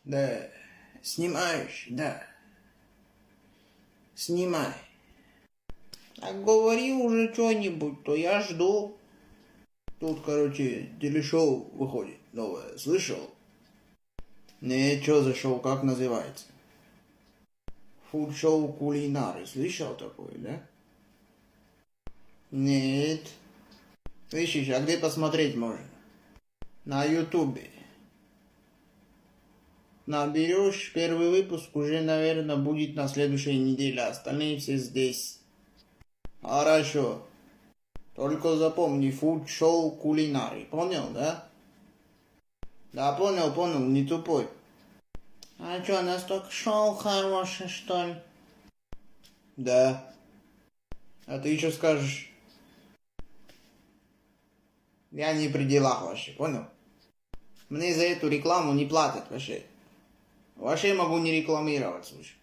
Да, снимаешь, да. Снимай. А говори уже что-нибудь, то я жду. Тут, короче, телешоу выходит новое, слышал? Не, что за шоу, как называется? Фуд-шоу кулинары, слышал такое, да? Нет. Слышишь, а где посмотреть можно? На ютубе. Наберешь первый выпуск, уже, наверное, будет на следующей неделе, остальные все здесь. Хорошо. Только запомни, фуд-шоу кулинары, понял, да? Да, понял, не тупой. А что, настолько шоу хорошее, что ли? Да. А ты еще скажешь, я не при делах вообще, понял? Мне за эту рекламу не платят вообще. Вообще могу не рекламировать, слушай.